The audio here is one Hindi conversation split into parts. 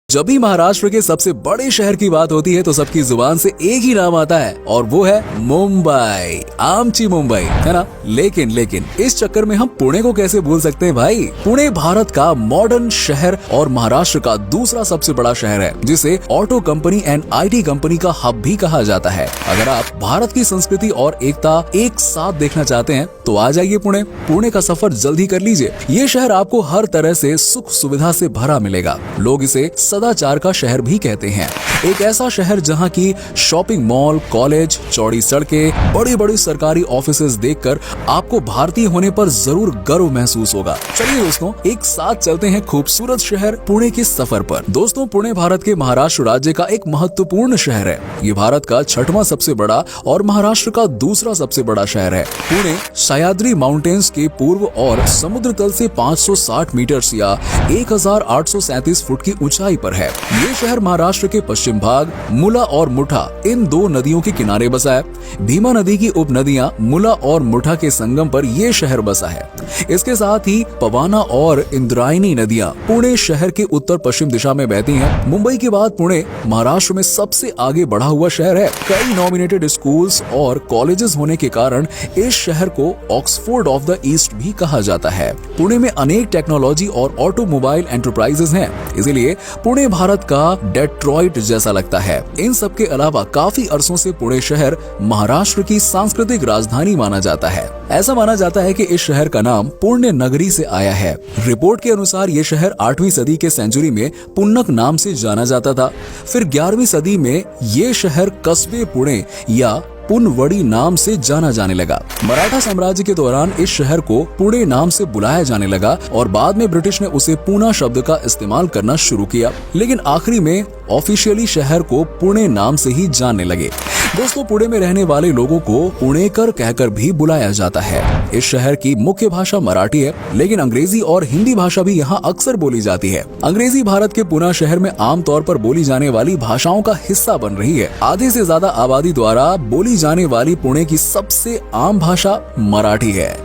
जब भी महाराष्ट्र के सबसे बड़े शहर की बात होती है तो सबकी जुबान से एक ही नाम आता है और वो है मुंबई। आमची मुंबई, है ना। लेकिन इस चक्कर में हम पुणे को कैसे भूल सकते हैं भाई। पुणे भारत का मॉडर्न शहर और महाराष्ट्र का दूसरा सबसे बड़ा शहर है, जिसे auto company and IT company का हब भी कहा जाता है। अगर आप भारत की संस्कृति और एकता एक साथ देखना चाहते हैं तो आ जाइए पुणे। पुणे का सफर जल्दी कर लीजिए। ये शहर आपको हर तरह से सुख सुविधा से भरा मिलेगा। लोग इसे सदाचार का शहर भी कहते हैं। एक ऐसा शहर जहां की शॉपिंग मॉल, कॉलेज, चौड़ी सड़कें, बड़ी बड़ी सरकारी ऑफिसेज देखकर आपको भारतीय होने पर जरूर गर्व महसूस होगा। चलिए दोस्तों, एक साथ चलते हैं खूबसूरत शहर पुणे के सफर पर। दोस्तों, पुणे भारत के महाराष्ट्र राज्य का एक महत्वपूर्ण शहर है। ये भारत का 6वां सबसे बड़ा और महाराष्ट्र का दूसरा सबसे बड़ा शहर है। पुणे सह्याद्री माउंटेन्स के पूर्व और समुद्र तल से 560 मीटर या 1837 फुट की ऊंचाई पर है। ये शहर महाराष्ट्र के पश्चिम भाग मुला और मुठा इन दो नदियों के किनारे बसा है। भीमा नदी की उपनदियां मुला और मुठा के संगम पर ये शहर बसा है। इसके साथ ही पवाना और इंद्रायणी नदियां पुणे शहर के उत्तर पश्चिम दिशा में बहती हैं। मुंबई के बाद पुणे महाराष्ट्र में सबसे आगे बढ़ा हुआ शहर है। कई नॉमिनेटेड स्कूल्स और कॉलेजेस होने के कारण इस शहर को ऑक्सफोर्ड ऑफ द ईस्ट भी कहा जाता है। पुणे में अनेक टेक्नोलॉजी और ऑटोमोबाइल एंटरप्राइजेस हैं, इसीलिए पुणे भारत का डेट्रॉइट जैसा लगता है। इन सब के अलावा काफी अरसों से पुणे शहर महाराष्ट्र की सांस्कृतिक राजधानी माना जाता है। ऐसा माना जाता है कि इस शहर का नाम पुण्य नगरी से आया है। रिपोर्ट के अनुसार ये शहर 8वीं सदी के सेंचुरी में पुन्नक नाम से जाना जाता था। फिर 11वीं सदी में ये शहर कस्बे पुणे या पुनवड़ी नाम से जाना जाने लगा। मराठा साम्राज्य के दौरान इस शहर को पुणे नाम से बुलाया जाने लगा और बाद में ब्रिटिश ने उसे पूना शब्द का इस्तेमाल करना शुरू किया, लेकिन आखिरी में ऑफिशियली शहर को पुणे नाम से ही जानने लगे। दोस्तों, पुणे में रहने वाले लोगों को पुणेकर कहकर भी बुलाया जाता है। इस शहर की मुख्य भाषा मराठी है, लेकिन अंग्रेजी और हिंदी भाषा भी यहाँ अक्सर बोली जाती है। अंग्रेजी भारत के पुणे शहर में आमतौर पर बोली जाने वाली भाषाओं का हिस्सा बन रही है। आधे से ज्यादा आबादी द्वारा बोली जाने वाली पुणे की सबसे आम भाषा मराठी है।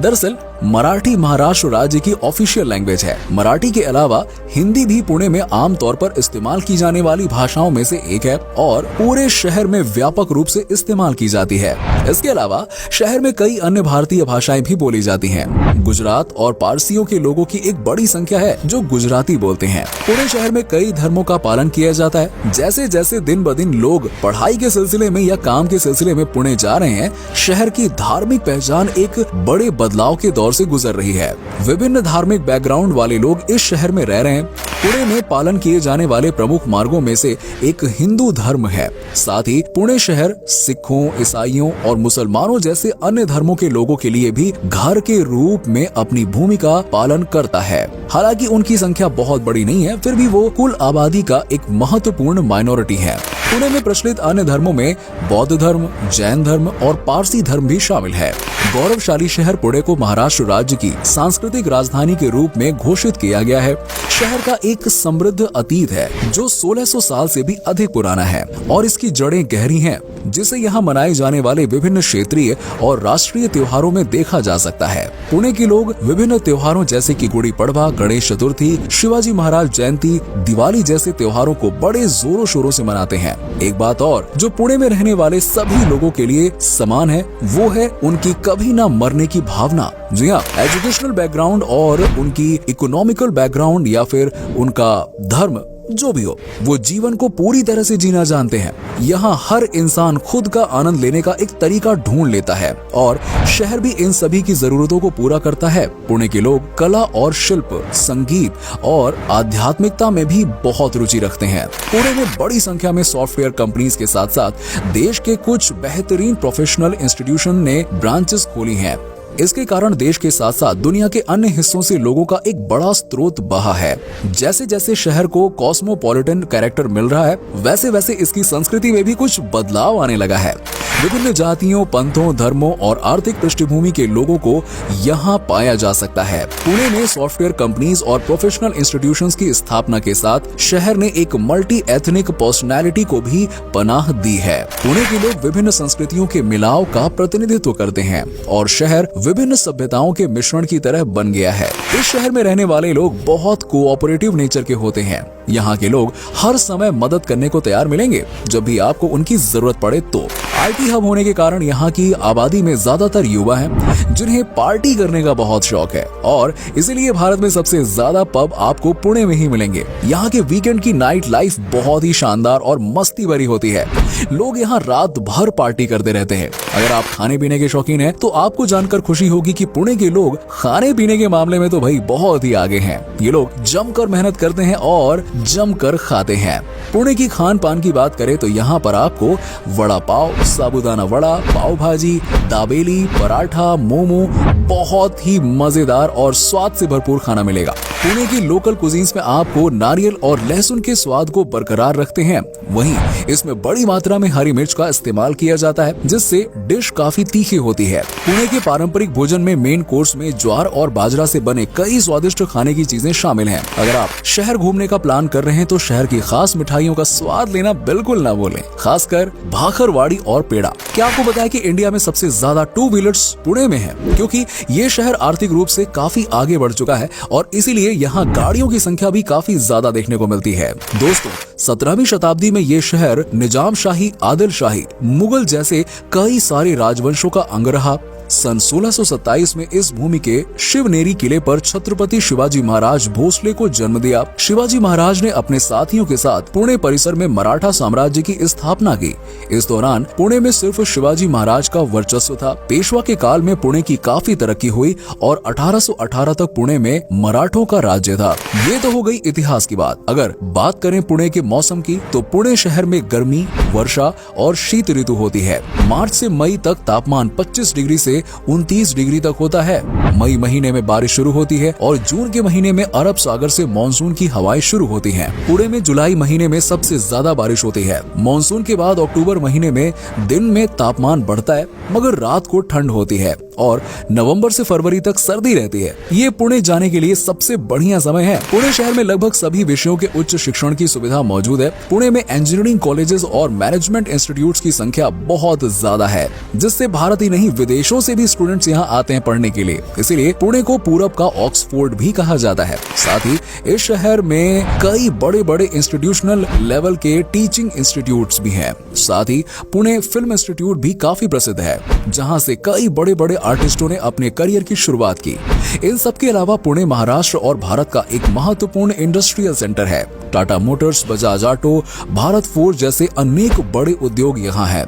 दरअसल मराठी महाराष्ट्र राज्य की ऑफिशियल लैंग्वेज है। मराठी के अलावा हिंदी भी पुणे में आमतौर पर इस्तेमाल की जाने वाली भाषाओं में से एक है और पूरे शहर में व्यापक रूप से इस्तेमाल की जाती है। इसके अलावा शहर में कई अन्य भारतीय भाषाएं भी बोली जाती हैं। गुजरात और पारसियों के लोगों की एक बड़ी संख्या है जो गुजराती बोलते हैं। पुणे शहर में कई धर्मों का पालन किया जाता है। जैसे जैसे दिन ब दिन लोग पढ़ाई के सिलसिले में या काम के सिलसिले में पुणे जा रहे हैं, शहर की धार्मिक पहचान एक बड़े बदलाव के दौर से गुजर रही है। विभिन्न धार्मिक बैकग्राउंड वाले लोग इस शहर में रह रहे हैं। पुणे में पालन किए जाने वाले प्रमुख मार्गों में से एक हिंदू धर्म है। साथ ही पुणे शहर सिखों, ईसाइयों और मुसलमानों जैसे अन्य धर्मों के लोगों के लिए भी घर के रूप में अपनी भूमिका पालन करता है। हालांकि उनकी संख्या बहुत बड़ी नहीं है, फिर भी वो कुल आबादी का एक महत्वपूर्ण माइनॉरिटी है। पुणे में प्रचलित अन्य धर्मों में बौद्ध धर्म, जैन धर्म और पारसी धर्म भी शामिल है। गौरवशाली शहर पुणे को महाराष्ट्र राज्य की सांस्कृतिक राजधानी के रूप में घोषित किया गया है। शहर का एक समृद्ध अतीत है जो 1600 साल से भी अधिक पुराना है और इसकी जड़ें गहरी हैं, जिसे यहाँ मनाए जाने वाले विभिन्न क्षेत्रीय और राष्ट्रीय त्योहारों में देखा जा सकता है। पुणे के लोग विभिन्न त्योहारों जैसे कि गुड़ी पड़वा, गणेश चतुर्थी, शिवाजी महाराज जयंती, दिवाली जैसे त्योहारों को बड़े जोरों शोरों से मनाते हैं। एक बात और जो पुणे में रहने वाले सभी लोगों के लिए समान है, वो है उनकी कभी ना मरने की भावना। जी हाँ, एजुकेशनल बैकग्राउंड और उनकी इकोनॉमिकल बैकग्राउंड या फिर उनका धर्म जो भी हो, वो जीवन को पूरी तरह से जीना जानते हैं। यहाँ हर इंसान खुद का आनंद लेने का एक तरीका ढूंढ लेता है और शहर भी इन सभी की जरूरतों को पूरा करता है। पुणे के लोग कला और शिल्प, संगीत और आध्यात्मिकता में भी बहुत रुचि रखते हैं। पुणे में बड़ी संख्या में सॉफ्टवेयर कंपनीज के साथ साथ देश के कुछ बेहतरीन प्रोफेशनल इंस्टीट्यूशन ने ब्रांचेस खोली हैं। इसके कारण देश के साथ साथ दुनिया के अन्य हिस्सों से लोगों का एक बड़ा स्रोत बहा है। जैसे जैसे शहर को कॉस्मोपॉलिटन कैरेक्टर मिल रहा है, वैसे वैसे इसकी संस्कृति में भी कुछ बदलाव आने लगा है। विभिन्न जातियों, पंथों, धर्मों और आर्थिक पृष्ठभूमि के लोगों को यहाँ पाया जा सकता है। पुणे में सॉफ्टवेयर कंपनीज और प्रोफेशनल इंस्टीट्यूशंस की स्थापना के साथ शहर ने एक मल्टी एथनिक पर्सनैलिटी को भी पनाह दी है। पुणे के लोग विभिन्न संस्कृतियों के मिलाव का प्रतिनिधित्व करते हैं और शहर विभिन्न सभ्यताओं के मिश्रण की तरह बन गया है। इस शहर में रहने वाले लोग बहुत कोऑपरेटिव नेचर के होते हैं। यहाँ के लोग हर समय मदद करने को तैयार मिलेंगे जब भी आपको उनकी जरूरत पड़े तो। आईटी हब होने के कारण यहाँ की आबादी में ज्यादातर युवा हैं जिन्हें पार्टी करने का बहुत शौक है और इसीलिए भारत में सबसे ज्यादा पब आपको पुणे में ही मिलेंगे। यहाँ के वीकेंड की नाइट लाइफ बहुत ही शानदार और मस्ती भरी होती है। लोग यहाँ रात भर पार्टी करते रहते हैं। अगर आप खाने पीने के शौकीन हैं तो आपको जानकर खुशी होगी कि पुणे के लोग खाने पीने के मामले में तो भाई बहुत ही आगे हैं। ये लोग जमकर मेहनत करते हैं और जमकर खाते हैं। पुणे की खान पान की बात करें तो यहाँ पर आपको वड़ा पाव, साबूदाना वड़ा, पाव भाजी, दाबेली, पराठा, मोमो, बहुत ही मजेदार और स्वाद से भरपूर खाना मिलेगा। पुणे की लोकल कुजीन्स में आपको नारियल और लहसुन के स्वाद को बरकरार रखते हैं। वहीं इसमें बड़ी मात्रा में हरी मिर्च का इस्तेमाल किया जाता है जिससे डिश काफी तीखी होती है। पुणे के पारंपरिक भोजन में मेन कोर्स में ज्वार और बाजरा से बने कई स्वादिष्ट खाने की चीजें शामिल हैं। अगर आप शहर घूमने का प्लान कर रहे हैं तो शहर की खास मिठाइयों का स्वाद लेना बिल्कुल ना भूलें, खासकर भाखरवाड़ी और पेड़ा। क्या आपको पता है कि इंडिया में सबसे ज्यादा टू व्हीलर्स पुणे में है, क्योंकि ये शहर आर्थिक रूप से काफी आगे बढ़ चुका है और इसीलिए यहाँ गाड़ियों की संख्या भी काफी ज्यादा देखने को मिलती है। दोस्तों, 17वीं शताब्दी में ये शहर निजाम शाही, आदिल शाही, मुगल जैसे कई सारे राजवंशों का अंग रहा। सन 1627 में इस भूमि के शिवनेरी किले पर छत्रपति शिवाजी महाराज भोसले को जन्म दिया। शिवाजी महाराज ने अपने साथियों के साथ पुणे परिसर में मराठा साम्राज्य की स्थापना की। इस दौरान पुणे में सिर्फ शिवाजी महाराज का वर्चस्व था। पेशवा के काल में पुणे की काफी तरक्की हुई और 1818 तक पुणे में मराठों का राज्य था। ये तो हो गई इतिहास की बात। अगर बात करें पुणे के मौसम की तो पुणे शहर में गर्मी, वर्षा और शीत ऋतु होती है। मार्च से मई तक तापमान 25 डिग्री से 29 डिग्री तक होता है। मई महीने में बारिश शुरू होती है और जून के महीने में अरब सागर से मानसून की हवाएं शुरू होती हैं। पुणे में जुलाई महीने में सबसे ज्यादा बारिश होती है। मानसून के बाद अक्टूबर महीने में दिन में तापमान बढ़ता है मगर रात को ठंड होती है और नवंबर से फरवरी तक सर्दी रहती है। ये पुणे जाने के लिए सबसे बढ़िया समय है। पुणे शहर में लगभग सभी विषयों के उच्च शिक्षण की सुविधा मौजूद है। पुणे में इंजीनियरिंग कॉलेजेस और मैनेजमेंट इंस्टीट्यूट्स की संख्या बहुत ज्यादा है, जिससे भारत ही नहीं विदेशों से भी स्टूडेंट्स यहाँ आते हैं पढ़ने के लिए। इसीलिए पुणे को पूरब का ऑक्सफोर्ड भी कहा जाता है। साथ ही इस शहर में कई बड़े बड़े इंस्टीट्यूशनल लेवल के टीचिंग इंस्टीट्यूट्स भी हैं। साथ ही पुणे फिल्म इंस्टीट्यूट भी काफी प्रसिद्ध है, जहाँ से कई बड़े बड़े आर्टिस्टों ने अपने करियर की शुरुआत की। इन सब के अलावा पुणे महाराष्ट्र और भारत का एक महत्वपूर्ण इंडस्ट्रियल सेंटर है। Tata Motors, Bajaj auto, Bharat forge जैसे अनेक बड़े उद्योग यहाँ हैं।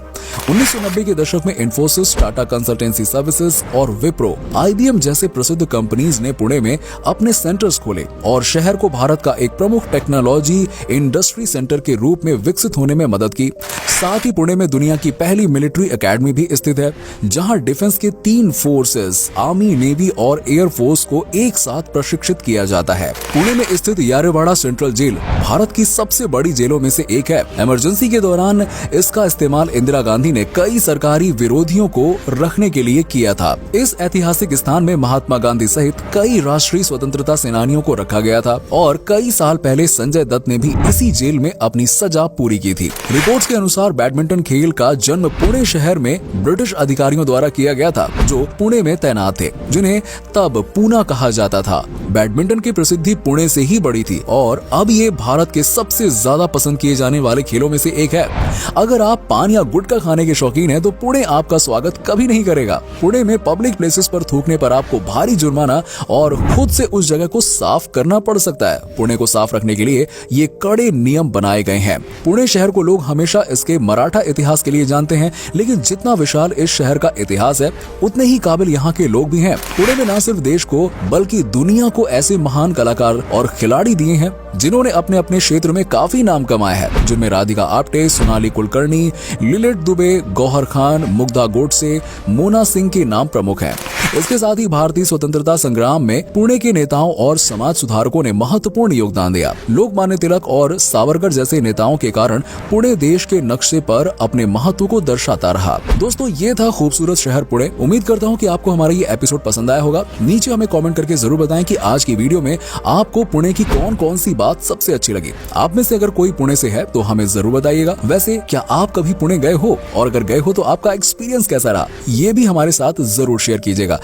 1990 के दशक में इन्फोसिस, टाटा कंसल्टेंसी सर्विसेज और विप्रो, IBM जैसे प्रसिद्ध कंपनीज ने पुणे में अपने सेंटर्स खोले और शहर को भारत का एक प्रमुख टेक्नोलॉजी इंडस्ट्री सेंटर के रूप में विकसित होने में मदद की। साथ ही पुणे में दुनिया की पहली मिलिट्री एकेडमी भी स्थित है, जहां डिफेंस के 3 फोर्सेस, आर्मी, नेवी और एयर फोर्स को एक साथ प्रशिक्षित किया जाता है। पुणे में स्थित यारेवाड़ा सेंट्रल जेल भारत की सबसे बड़ी जेलों में से एक है। इमरजेंसी के दौरान इसका इस्तेमाल इंदिरा गांधी ने कई सरकारी विरोधियों को रखने के लिए किया था। इस ऐतिहासिक स्थान में महात्मा गांधी सहित कई राष्ट्रीय स्वतंत्रता सेनानियों को रखा गया था और कई साल पहले संजय दत्त ने भी इसी जेल में अपनी सजा पूरी की थी। रिपोर्ट्स के अनुसार बैडमिंटन खेल का जन्म पुणे शहर में ब्रिटिश अधिकारियों द्वारा किया गया था, जो पुणे में तैनात थे, जिन्हें तब पूना कहा जाता था। बैडमिंटन की प्रसिद्धि पुणे से ही बढ़ी थी और अब ये भारत के सबसे ज्यादा पसंद किए जाने वाले खेलों में से एक है। अगर आप पान या गुटखा खाने के शौकीन हैं तो पुणे आपका स्वागत कभी नहीं करेगा। पुणे में पब्लिक प्लेसेस पर थूकने पर आपको भारी जुर्माना और खुद से उस जगह को साफ करना पड़ सकता है। पुणे को साफ रखने के लिए ये कड़े नियम बनाए गए हैं। पुणे शहर को लोग हमेशा इसके मराठा इतिहास के लिए जानते हैं, लेकिन जितना विशाल इस शहर का इतिहास है उतने ही काबिल यहाँ के लोग भी हैं। पुणे में न सिर्फ देश को बल्कि दुनिया को ऐसे महान कलाकार और खिलाड़ी दिए हैं जिन्होंने अपने अपने क्षेत्र में काफी नाम कमाया है, जिनमें राधिका आप्टे, सोनाली कुलकर्णी, लिलिट दुबे, गौहर खान, मुग्धा गोडसे, मोना सिंह के नाम प्रमुख हैं। इसके साथ ही भारतीय स्वतंत्रता संग्राम में पुणे के नेताओं और समाज सुधारकों ने महत्वपूर्ण योगदान दिया। लोकमान्य तिलक और सावरकर जैसे नेताओं के कारण पुणे देश के नक्शे पर अपने महत्व को दर्शाता रहा। दोस्तों, ये था खूबसूरत शहर पुणे। उम्मीद करता हूँ कि आपको हमारा ये एपिसोड पसंद आया होगा। नीचे हमें कमेंट करके जरूर बताएं कि आज की वीडियो में आपको पुणे की कौन कौन सी बात सबसे अच्छी लगी। आप में से अगर कोई पुणे से है तो हमें जरूर बताइएगा। वैसे क्या आप कभी पुणे गए हो, और अगर गए हो तो आपका एक्सपीरियंस कैसा रहा, ये भी हमारे साथ जरूर शेयर कीजिएगा।